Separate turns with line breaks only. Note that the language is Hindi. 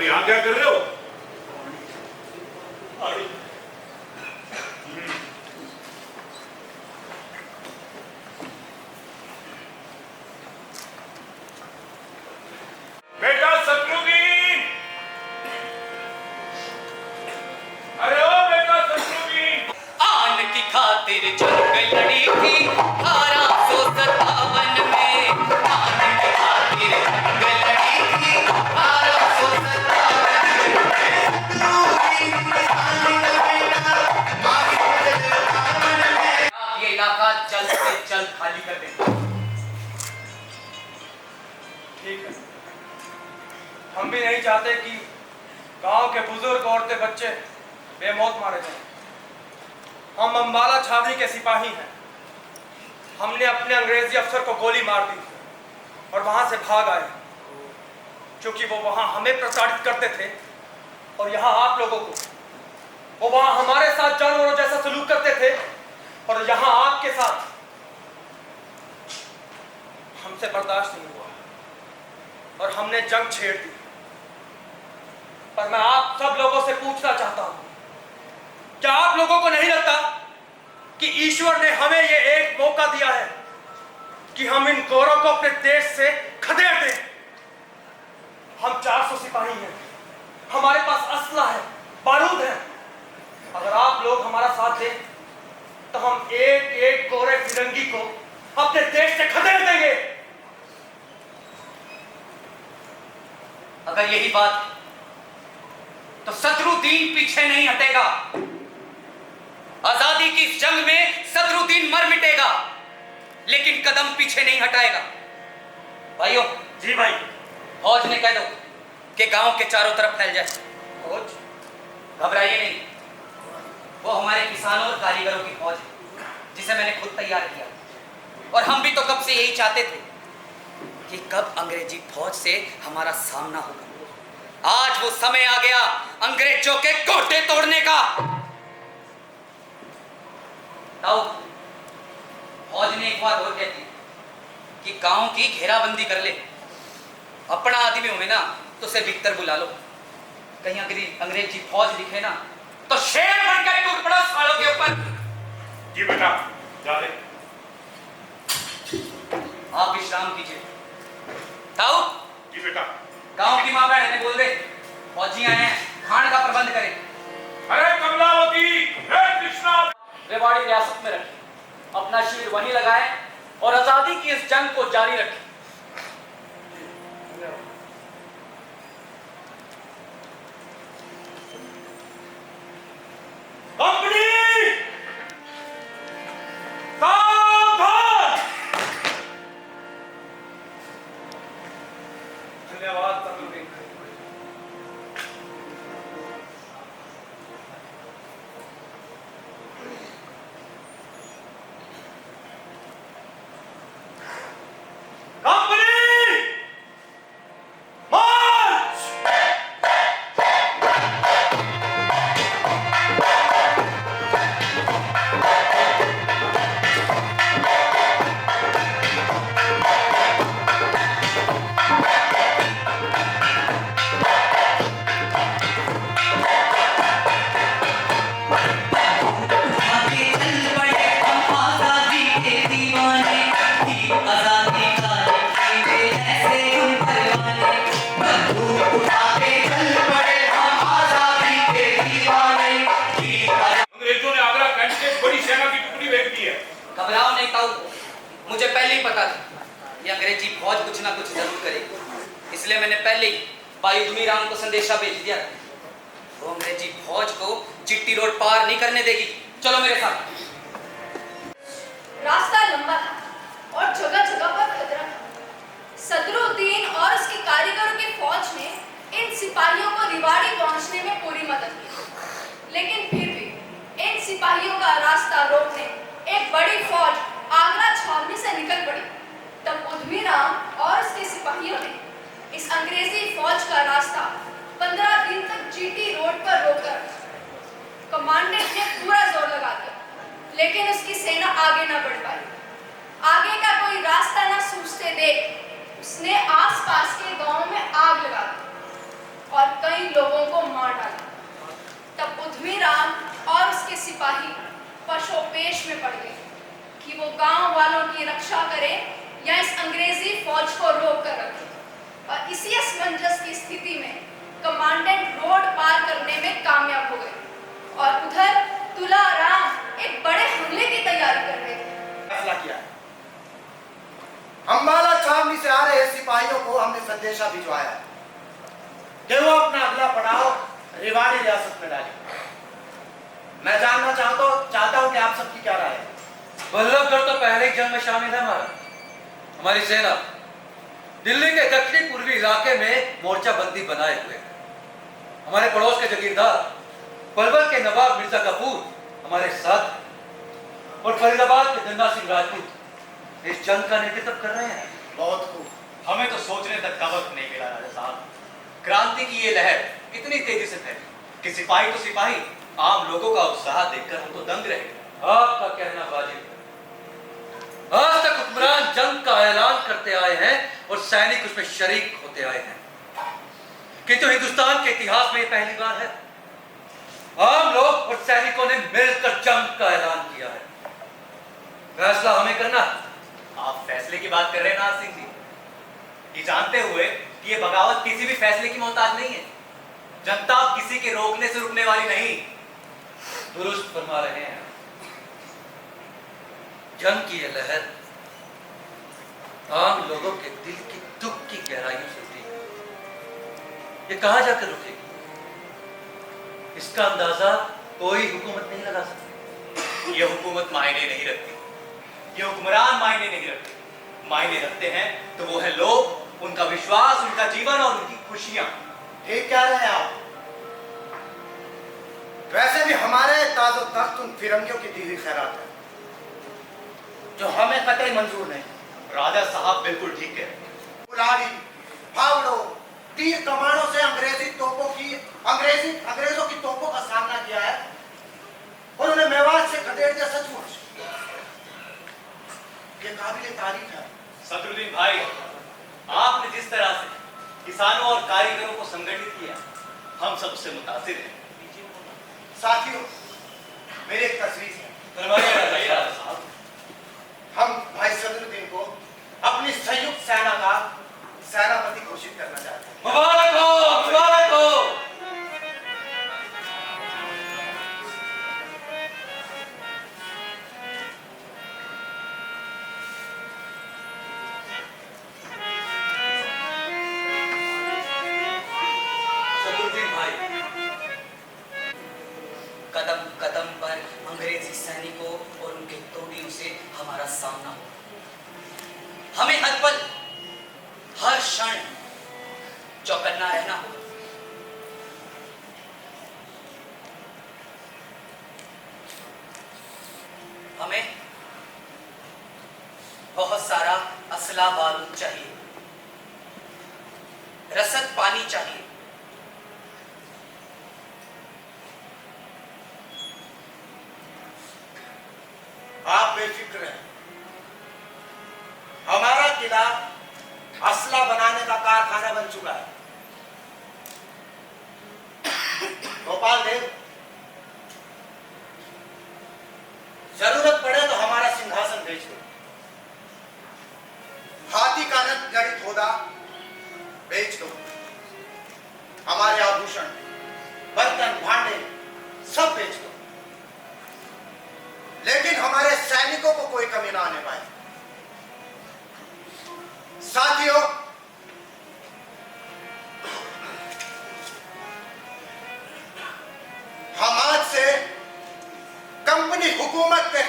और यहाँ क्या कर रहे हो? बेटा शत्रुघ्न, अरे ओ बेटा शत्रुघ्न।
आन की खातिर जंग लड़ी थी 1857 में। आन की खातिर जंग लड़ी थी 1857 में। ये इलाका जल्द से जल्द खाली कर दें।
ठीक है, हम भी नहीं चाहते कि गांव के बुजुर्ग, औरतें, बच्चे बेमौत मारे जाएं। हम अम्बाला छावनी के सिपाही हैं। हमने अपने अंग्रेजी अफसर को गोली मार दी और वहां से भाग आए, क्योंकि वो वहां हमें प्रताड़ित करते थे और यहाँ आप लोगों को वो वहां हमारे साथ जानवरों जैसा सलूक करते थे और यहाँ आपके साथ हमसे बर्दाश्त नहीं हुआ और हमने जंग छेड़ दी। पर मैं आप सब लोगों से पूछना चाहता हूं, क्या आप लोगों को नहीं लगता कि ईश्वर ने हमें ये एक मौका दिया है कि हम इन गोरों को अपने देश से खदेड़ दें? हम 400 सिपाही हैं, हमारे पास असला है, बारूद है। अगर आप लोग हमारा साथ दें तो हम एक एक गोरे फिरंगी को अपने देश से खदेड़ देंगे।
अगर यही बात है तो शत्रुदीन पीछे नहीं हटेगा। आजादी की इस जंग में शत्रुदीन मर मिटेगा, लेकिन कदम पीछे नहीं हटाएगा। भाइयों,
जी भाई।
फौज ने कह दो कि गांव के चारों तरफ फैल जाए।
फौज?
घबराइए नहीं, वो हमारे किसानों और कारीगरों की फौज है, जिसे मैंने खुद तैयार किया। और हम भी तो कब से यही चाहते थे कि कब अंग्रेजी फौज से हमारा सामना होगा। आज वो समय आ गया अंग्रेजों के कोटे तोड़ने का। फौज ने एक बात और कहती कि गांव की घेराबंदी कर ले। अपना आदमी हुए ना तो उसे भीतर बुला लो। कहीं अंग्रेजी फौज दिखे ना तो शेर बनकर टूट पड़ा सालों के ऊपर।
जी बेटा, जा दे।
आप विश्राम कीजिए। ताऊ,
जी बेटा।
गांव की माँ बहन ने बोल दे फौजी आए हैं, खान का प्रबंध करें।
अरे कमलावती, हे कृष्णा।
रेवाड़ी रियासत में रखें, अपना शिविर वहीं लगाएं और आजादी की इस जंग को जारी रखें। कंपनी सावधान। धन्यवाद शत्रुघ्न।
घबराओ नहीं ताऊ, मुझे पहले ही पता था कि अंग्रेजी फौज कुछ ना कुछ जरूर करेगी। इसलिए मैंने पहले ही बायुधुमी राम को संदेशा भेज दिया। वो अंग्रेजी फौज को चिट्टी रोड पार नहीं करने देगी। चलो मेरे साथ।
रास्ता लंबा था और जगह जगह पर खतरा था। शत्रुद्दीन और उसके कारीगरों की फौज ने इन सिपाहियों को रिवाड़ी पहुंचने में पूरी मदद की, लेकिन फिर भी इन सिपाहियों का रास्ता रोकने एक बड़ी फौज आगरा छावनी से निकल पड़ी। तब उधमी राम और उसके सिपाहियों ने इस अंग्रेजी फौज का रास्ता 15 दिन तक जीटी रोड पर रोकर कमांडेंट ने पूरा जोर लगा दिया, लेकिन उसकी सेना आगे न बढ़ पाई। आगे का कोई रास्ता न सूझते देख उसने आसपास के गांवों में आग लगा दी और कई के सिपाही पशोपेश में पड़ गए कि वो गांव वालों की रक्षा करें या इस अंग्रेजी फौज को रोक कर रखें। और इसी असमंजस की स्थिति में कमांडेंट रोड पार करने में कामयाब हो गए और उधर तुलाराम एक बड़े हमले की तैयारी कर रहे थे।
फैसला किया है। अंबाला छावनी से आ रहे सिपाहियों को हमने संदेशा भिजवाया है कि वो अपना अगला पड़ाव रेवाड़ी रियासत में डालें। मैं जानना चाहता हूं कि आप सबकी क्या राय है।
बल्लभगढ़ तो पहले ही जंग में शामिल है हमारी सेना दिल्ली के दक्षिणी पूर्वी इलाके में मोर्चाबंदी बनाए हुए है। हमारे पड़ोस के जगीरदार पलवल के नवाब मिर्जा कपूर हमारे साथ और फरीदाबाद के धन्ना सिंह राजपूत इस जंग का नेतृत्व कर रहे हैं।
बहुत खूब।
हमें तो सोचने तक का वक्त नहीं मिला राजा साहब। क्रांति की ये लहर इतनी तेजी से फैली कि सिपाही तो सिपाही, आम लोगों का उत्साह देखकर हम तो दंग रह गए।
आपका कहना वाजिब है। आज तक हुक्मरान जंग का ऐलान करते आए हैं और सैनिक उसमें शरीक होते आए हैं, किंतु हिंदुस्तान के इतिहास में ये पहली बार है आम लोग और सैनिकों ने मिलकर जंग का ऐलान किया है। फैसला हमें करना है।
आप फैसले की बात कर रहे हैं नाथ सिंह जी, ये जानते हुए कि ये बगावत किसी भी फैसले की मोहताज नहीं है। जनता किसी के रोकने से रुकने वाली नहीं।
दुरुस्त फरमा रहे हैं। जंग की यह लहर आम लोगों के दिल की दुख की गहराइयों से उठी है। ये कहां जाकर रुकेगी, इसका अंदाजा कोई हुकूमत नहीं लगा सकती।
ये हुकूमत मायने नहीं रखती, ये हुक्मरान मायने नहीं रखते। मायने रखते हैं तो वो है लोग, उनका विश्वास, उनका जीवन और उनकी खुशियां।
ठीक कह रहे हैं आप। वैसे भी हमारे ताजो तख्त उन फिरंगियों की दी हुई खैरात है जो हमें कतई मंजूर नहीं।
राजा साहब बिल्कुल ठीक कह रहे हैं।
कुल्हाड़ी, फावड़ों, तीर कमानों से अंग्रेजों की तोपों का सामना किया है और उन्हें मेवात से खदेड़ दिया। सचमुच ये काबिले तारीफ है।
सदरुद्दीन भाई, आपने जिस तरह से किसानों और कारीगरों को संगठित किया, हम सब उससे मुतासिर हैं।
साथियों, मेरी एक तजवीज़ है।
फरमाइए राजा साहब।
हम भाई सदरुद्दीन को अपनी संयुक्त सेना का सेनापति घोषित करना चाहते हैं।
मुबारक हो, मुबारक हो। सदरुद्दीन भाई,
कदम कदम पर अंग्रेजी सैनिकों और उनके तोड़ियों से हमारा सामना हो। हमें हर पल, हर क्षण चौकन्ना रहना हो। हमें बहुत सारा असला बारूद चाहिए, रसद पानी चाहिए।
आप बेफिक्र हैं। हमारा किला असला बनाने का कारखाना बन चुका है। गोपाल देव, जरूरत पड़े तो हमारा सिंहासन बेच दो, हाथी का रथ गणित होदा बेच दो, हमारे आभूषण, बर्तन, भांडे सब बेच दो, लेकिन हमारे सैनिकों को कोई कमी ना आने पाए। साथियों, हम आज से कंपनी हुकूमत पे